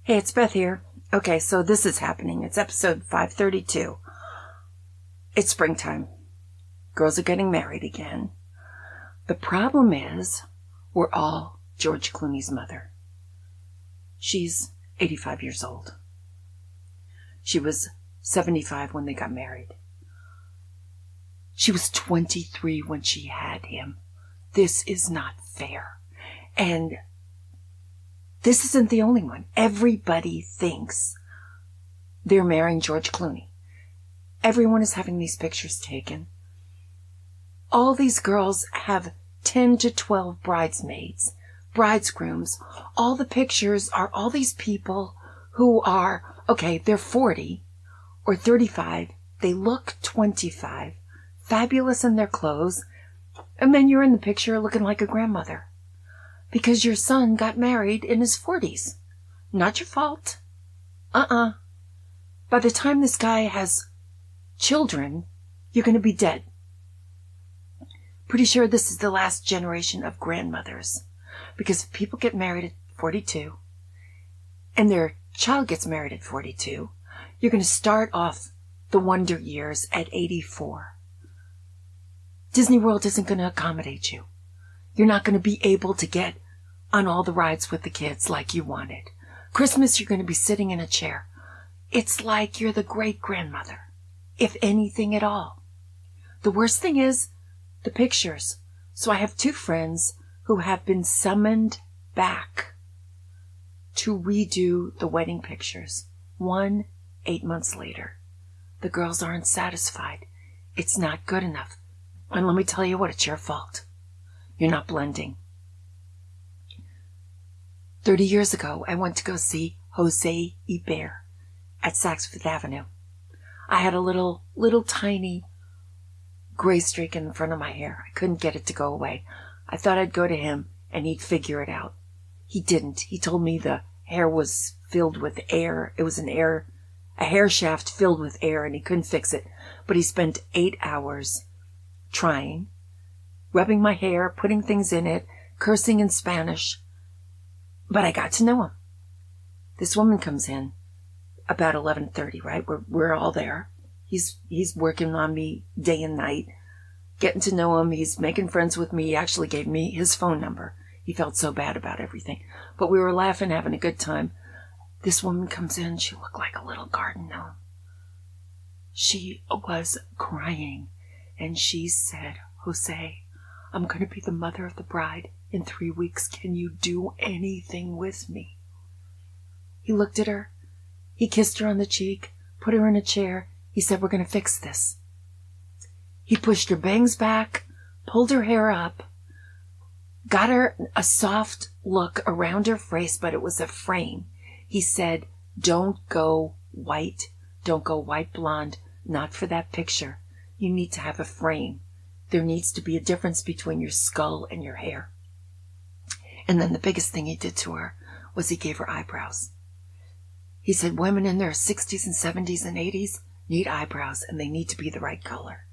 Hey, it's Beth here. Okay, so this is happening. It's episode 532. It's springtime. Girls are getting married again. The problem is, we're all George Clooney's mother. She's 85 years old. She was 75 when they got married. She was 23 when she had him. This is not fair. And this isn't the only one. Everybody thinks they're marrying George Clooney. Everyone is having these pictures taken. All these girls have 10 to 12 bridesmaids, bridegrooms. All the pictures are all these people who are, okay, they're 40 or 35. They look 25, fabulous in their clothes. And then you're in the picture looking like a grandmother. Because your son got married in his 40s. Not your fault. By the time this guy has children, you're going to be dead. Pretty sure this is the last generation of grandmothers. Because if people get married at 42, and their child gets married at 42, you're going to start off the wonder years at 84. Disney World isn't going to accommodate you. You're not going to be able to get on all the rides with the kids like you wanted. Christmas, you're going to be sitting in a chair. It's like you're the great-grandmother, if anything at all. The worst thing is the pictures. So I have two friends who have been summoned back to redo the wedding pictures. 8 months later. The girls aren't satisfied. It's not good enough. And let me tell you what, it's your fault. You're not blending. 30 years ago, I went to go see Jose Ibert at Saks Fifth Avenue. I had a little tiny gray streak in the front of my hair. I couldn't get it to go away. I thought I'd go to him and he'd figure it out. He didn't. He told me the hair was filled with air. It was a hair shaft filled with air, and he couldn't fix it. But he spent 8 hours trying, rubbing my hair, putting things in it, cursing in Spanish. But I got to know him. This woman comes in about 11:30, right? We're all there. He's working on me day and night, getting to know him. He's making friends with me. He actually gave me his phone number. He felt so bad about everything. But we were laughing, having a good time. This woman comes in. She looked like a little garden gnome. She was crying. And she said, Jose, I'm going to be the mother of the bride in 3 weeks. Can you do anything with me? He looked at her. He kissed her on the cheek, put her in a chair. He said, we're going to fix this. He pushed her bangs back, pulled her hair up, got her a soft look around her face, but it was a frame. He said, don't go white. Don't go white blonde. Not for that picture. You need to have a frame. There needs to be a difference between your skull and your hair. And then the biggest thing he did to her was he gave her eyebrows. He said women in their 60s and 70s and 80s need eyebrows, and they need to be the right color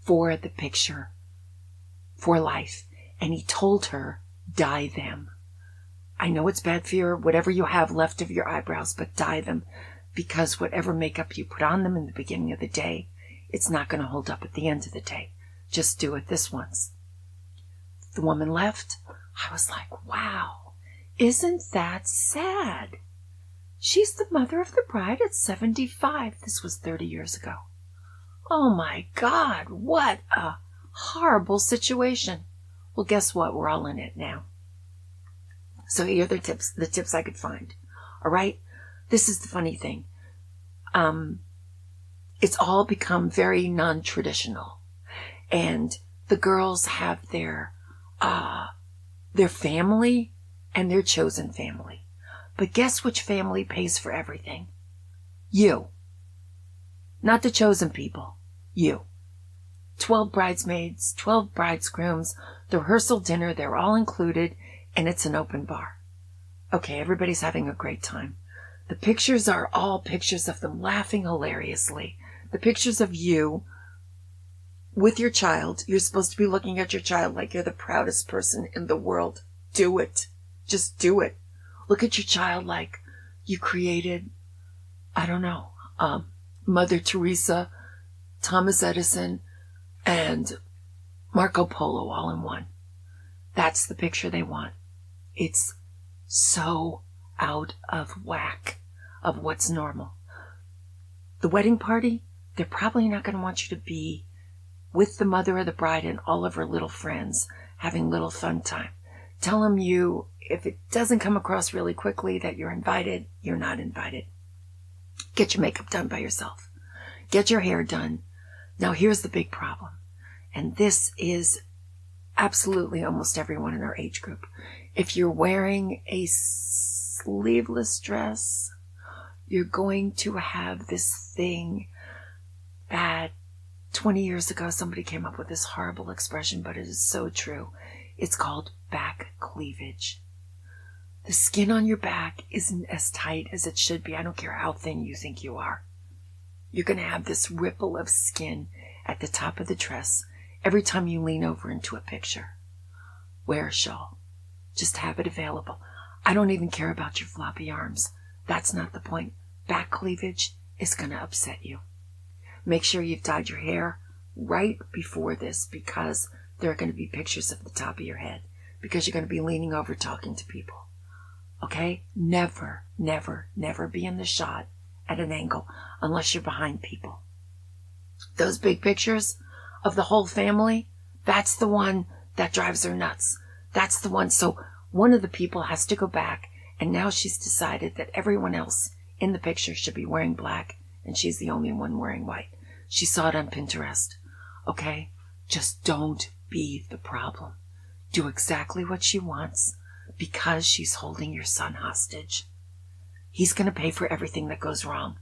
for the picture, for life. And he told her, dye them. I know it's bad for your, whatever you have left of your eyebrows, but dye them, because whatever makeup you put on them in the beginning of the day, it's not going to hold up at the end of the day. Just do it this once. The woman left. I was like, wow, isn't that sad? She's the mother of the bride at 75. This was 30 years ago. Oh my God, what a horrible situation. Well, guess what? We're all in it now. So here are the tips I could find. All right? This is the funny thing. It's all become very non-traditional. And the girls have their family and their chosen family. But guess which family pays for everything? You. Not the chosen people. You. 12 bridesmaids, 12 bridegrooms, the rehearsal dinner, they're all included, and it's an open bar. Okay, everybody's having a great time. The pictures are all pictures of them laughing hilariously. The pictures of you with your child. You're supposed to be looking at your child like you're the proudest person in the world. Do it. Just do it. Look at your child like you created, I don't know, Mother Teresa, Thomas Edison, and Marco Polo all in one. That's the picture they want. It's so out of whack of what's normal. The wedding party, they're probably not going to want you to be with the mother of the bride and all of her little friends having little fun time. Tell them if it doesn't come across really quickly that you're invited, you're not invited. Get your makeup done by yourself. Get your hair done. Now here's the big problem. And this is absolutely almost everyone in our age group. If you're wearing a sleeveless dress, you're going to have this thing that 20 years ago somebody came up with this horrible expression, but it is so true. It's called back cleavage. The skin on your back isn't as tight as it should be. I don't care how thin you think you are. You're going to have this ripple of skin at the top of the dress every time you lean over into a picture. Wear a shawl. Just have it available. I don't even care about your floppy arms. That's not the point. Back cleavage is going to upset you. Make sure you've dyed your hair right before this, because there are going to be pictures of the top of your head, because you're going to be leaning over talking to people. Okay? Never, never, never be in the shot at an angle unless you're behind people. Those big pictures of the whole family, that's the one that drives her nuts. That's the one. So one of the people has to go back, and now she's decided that everyone else in the picture should be wearing black, and she's the only one wearing white. She saw it on Pinterest. Okay? Just don't be the problem. Do exactly what she wants, because she's holding your son hostage. He's going to pay for everything that goes wrong.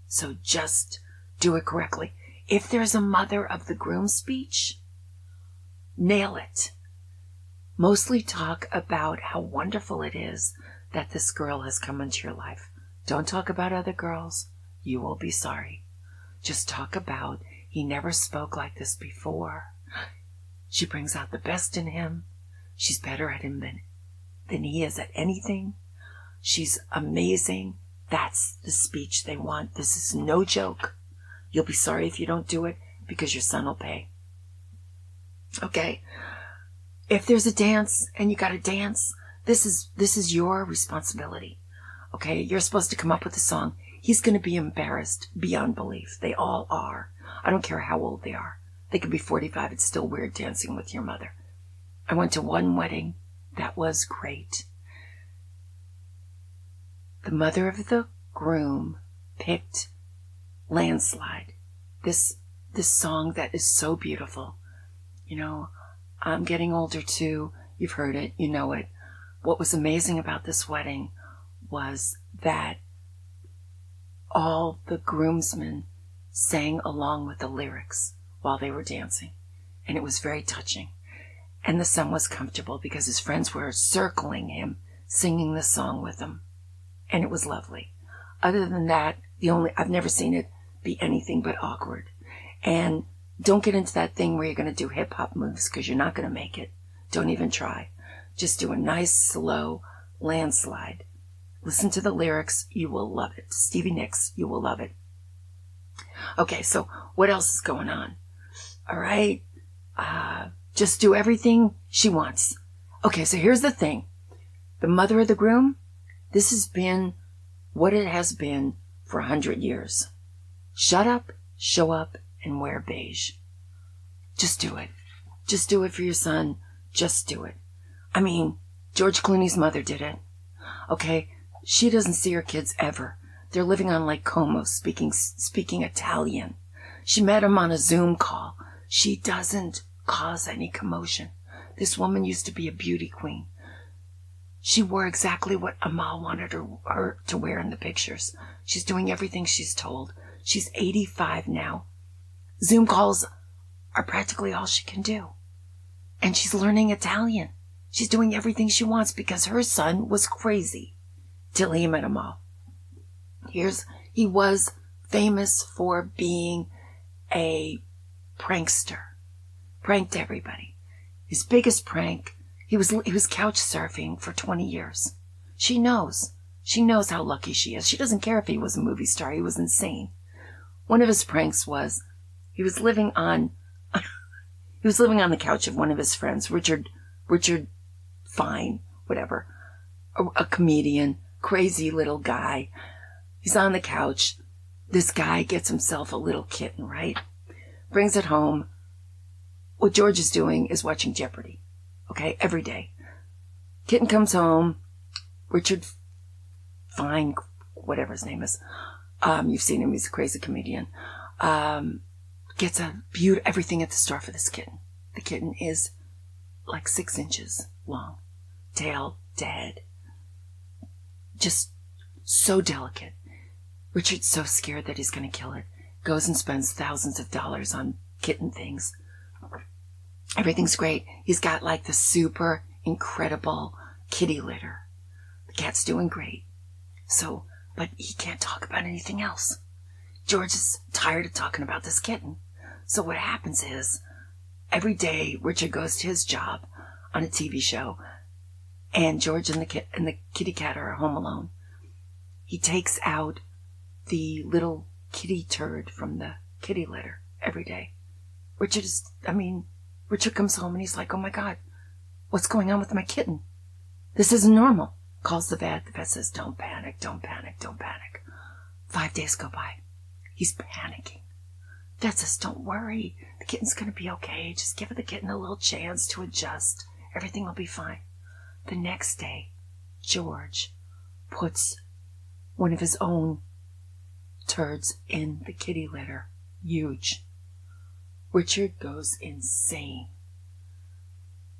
So just do it correctly. If there's a mother of the groom speech, nail it. Mostly talk about how wonderful it is that this girl has come into your life. Don't talk about other girls. You will be sorry. Just talk about he never spoke like this before. She brings out the best in him. She's better at him than he is at anything. She's amazing. That's the speech they want. This is no joke. You'll be sorry if you don't do it, because your son will pay. Okay? If there's a dance and you got to dance, this is your responsibility. Okay? You're supposed to come up with a song. He's going to be embarrassed beyond belief. They all are. I don't care how old they are. They could be 45. It's still weird dancing with your mother. I went to one wedding that was great. The mother of the groom picked Landslide. This song that is so beautiful. You know, I'm getting older too. You've heard it. You know it. What was amazing about this wedding was that all the groomsmen sang along with the lyrics while they were dancing. And it was very touching. And the son was comfortable because his friends were circling him, singing the song with him. And it was lovely. Other than that, I've never seen it be anything but awkward. And don't get into that thing where you're going to do hip-hop moves, because you're not going to make it. Don't even try. Just do a nice, slow Landslide. Listen to the lyrics. You will love it. Stevie Nicks, you will love it. Okay, so what else is going on? All right. Just do everything she wants. Okay, so here's the thing. The mother of the groom, this has been what it has been for 100 years. Shut up, show up, and wear beige. Just do it. Just do it for your son. Just do it. I mean, George Clooney's mother did it. Okay? She doesn't see her kids ever. They're living on Lake Como, speaking Italian. She met him on a Zoom call. She doesn't cause any commotion. This woman used to be a beauty queen. She wore exactly what Amal wanted her to wear in the pictures. She's doing everything she's told. She's 85 now. Zoom calls are practically all she can do. And she's learning Italian. She's doing everything she wants because her son was crazy till he met Amal. He was famous for being a prankster. Pranked everybody. His biggest prank, he was couch surfing for 20 years. She knows. She knows how lucky she is. She doesn't care if he was a movie star. He was insane. One of his pranks was he was living on the couch of one of his friends, Richard Fine, whatever, a comedian, crazy little guy. He's on the couch. This guy gets himself a little kitten, right? Brings it home. What George is doing is watching Jeopardy, okay, every day. Kitten comes home. Richard Fine, whatever his name is. You've seen him. He's a crazy comedian. Gets everything at the store for this kitten. The kitten is like 6 inches long. Tail dead. Just so delicate. Richard's so scared that he's going to kill it. Goes and spends thousands of dollars on kitten things. Everything's great. He's got like the super incredible kitty litter. The cat's doing great. But he can't talk about anything else. George is tired of talking about this kitten. So what happens is, every day Richard goes to his job on a TV show, and George and the kitty cat are home alone. He takes out the little kitty turd from the kitty litter every day. Richard comes home and he's like, oh my God, what's going on with my kitten? This isn't normal. Calls the vet. The vet says, don't panic, don't panic, don't panic. 5 days go by. He's panicking. Vet says, don't worry. The kitten's going to be okay. Just give the kitten a little chance to adjust. Everything will be fine. The next day, George puts one of his own turds in the kitty litter. Huge. Richard goes insane.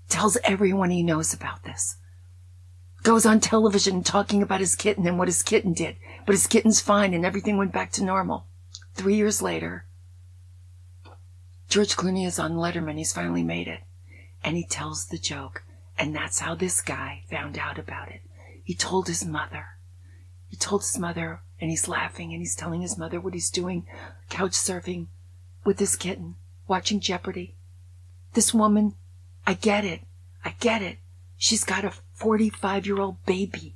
Tells everyone he knows about this. Goes on television talking about his kitten and what his kitten did. But his kitten's fine and everything went back to normal. 3 years later, George Clooney is on Letterman. He's finally made it. And he tells the joke. And that's how this guy found out about it. He told his mother. And he's laughing and he's telling his mother what he's doing, couch surfing with this kitten, watching Jeopardy. This woman, I get it. She's got a 45-year-old baby.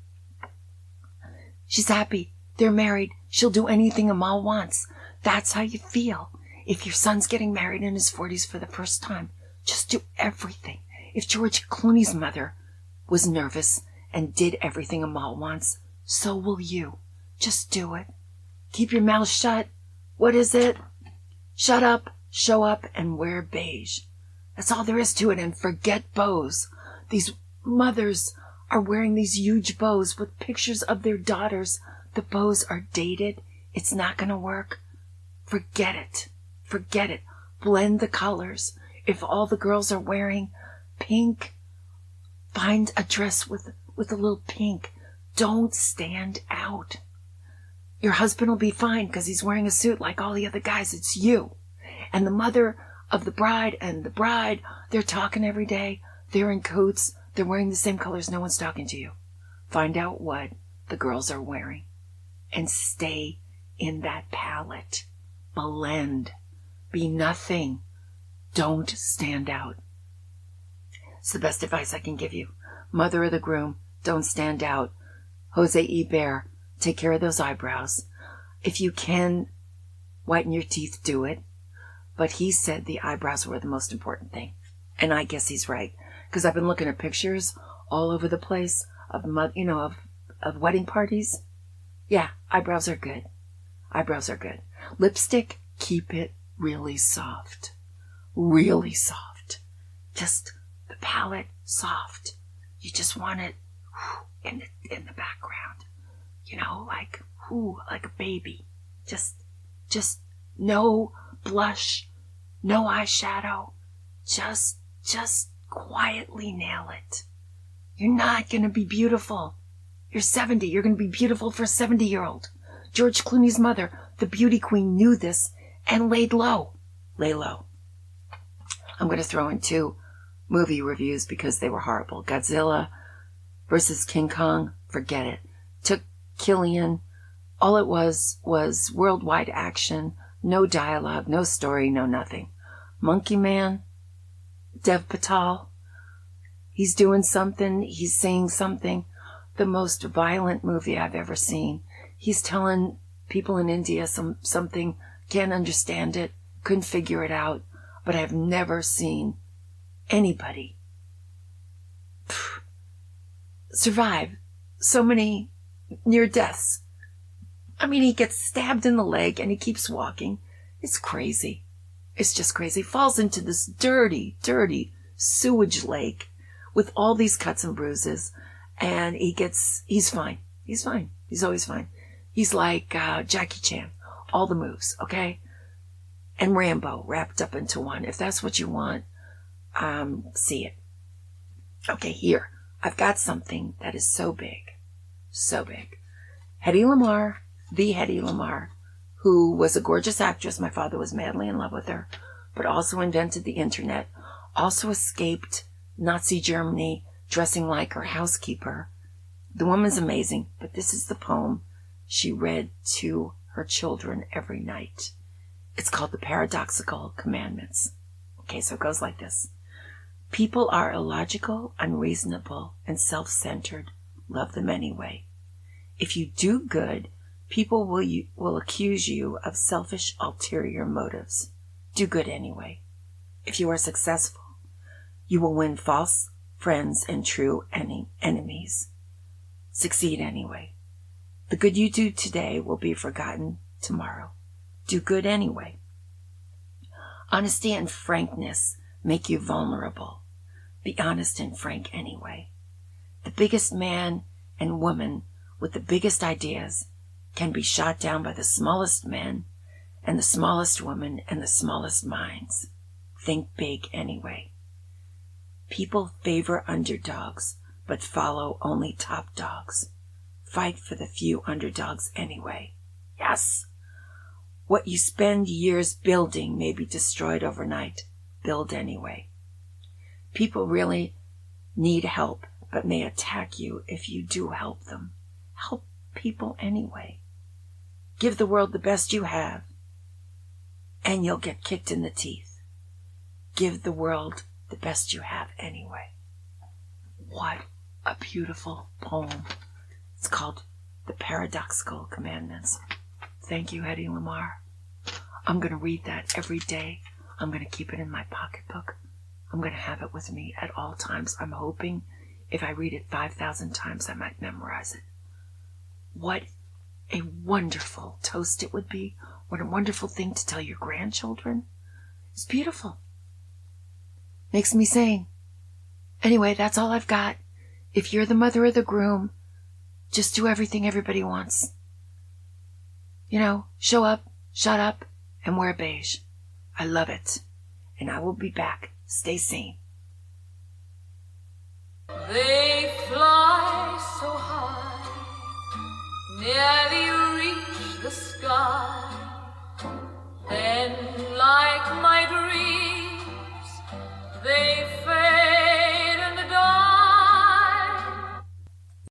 She's happy. They're married. She'll do anything Amal wants. That's how you feel. If your son's getting married in his 40s for the first time, just do everything. If George Clooney's mother was nervous and did everything Amal wants, so will you. Just do it. Keep your mouth shut. What is it? Shut up, show up, and wear beige. That's all there is to it, and forget bows. These mothers are wearing these huge bows with pictures of their daughters. The bows are dated. It's not going to work. Forget it. Blend the colors. If all the girls are wearing pink, find a dress with a little pink. Don't stand out. Your husband will be fine because he's wearing a suit like all the other guys. It's you. And the mother of the bride and the bride, they're talking every day. They're in coats. They're wearing the same colors. No one's talking to you. Find out what the girls are wearing and stay in that palette. Blend. Be nothing. Don't stand out. It's the best advice I can give you. Mother of the groom, don't stand out. Jose Ebert, take care of those eyebrows. If you can whiten your teeth, do it. But he said the eyebrows were the most important thing. And I guess he's right. Because I've been looking at pictures all over the place of wedding parties. Yeah, eyebrows are good. Lipstick, keep it really soft. Really soft. Just the palette soft. You just want it in the background. Like a baby. Just no blush, no eyeshadow. Just quietly nail it. You're not going to be beautiful. You're 70. You're going to be beautiful for a 70-year-old. George Clooney's mother, the beauty queen, knew this and laid low. Lay low. I'm going to throw in 2 movie reviews because they were horrible. Godzilla versus King Kong, forget it. Took Killian. All it was worldwide action, no dialogue, no story, no nothing. Monkey Man, Dev Patel, he's doing something, he's saying something, the most violent movie I've ever seen. He's telling people in India something, can't understand it, couldn't figure it out, but I've never seen anybody survive so many near deaths. I mean, he gets stabbed in the leg and he keeps walking. It's crazy. It's just crazy. Falls into this dirty, dirty sewage lake with all these cuts and bruises. And he's fine. He's fine. He's always fine. He's like Jackie Chan. All the moves, okay? And Rambo wrapped up into one. If that's what you want, see it. Okay, here. I've got something that is so big. So big. Hedy Lamarr, the Hedy Lamarr, who was a gorgeous actress. My father was madly in love with her, but also invented the internet, also escaped Nazi Germany dressing like her housekeeper. The woman's amazing, but this is the poem she read to her children every night. It's called The Paradoxical Commandments. Okay, so it goes like this. People are illogical, unreasonable, and self-centered. Love them anyway. If you do good, people will accuse you of selfish, ulterior motives. Do good anyway. If you are successful, you will win false friends and true enemies. Succeed anyway. The good you do today will be forgotten tomorrow. Do good anyway. Honesty and frankness make you vulnerable. Be honest and frank anyway. The biggest man and woman with the biggest ideas can be shot down by the smallest men and the smallest women and the smallest minds. Think big anyway. People favor underdogs, but follow only top dogs. Fight for the few underdogs anyway. Yes. What you spend years building may be destroyed overnight. Build anyway. People really need help, but may attack you if you do help them. Help people anyway. Give the world the best you have, and you'll get kicked in the teeth. Give the world the best you have anyway. What a beautiful poem. It's called The Paradoxical Commandments. Thank you, Hedy Lamarr. I'm going to read that every day. I'm going to keep it in my pocketbook. I'm going to have it with me at all times. I'm hoping if I read it 5,000 times, I might memorize it. What a wonderful toast it would be. What a wonderful thing to tell your grandchildren. It's beautiful. Makes me sing. Anyway, that's all I've got. If you're the mother or the groom, just do everything everybody wants. You know, show up, shut up, and wear beige. I love it. And I will be back. Stay sane. They fly so high, never you reach the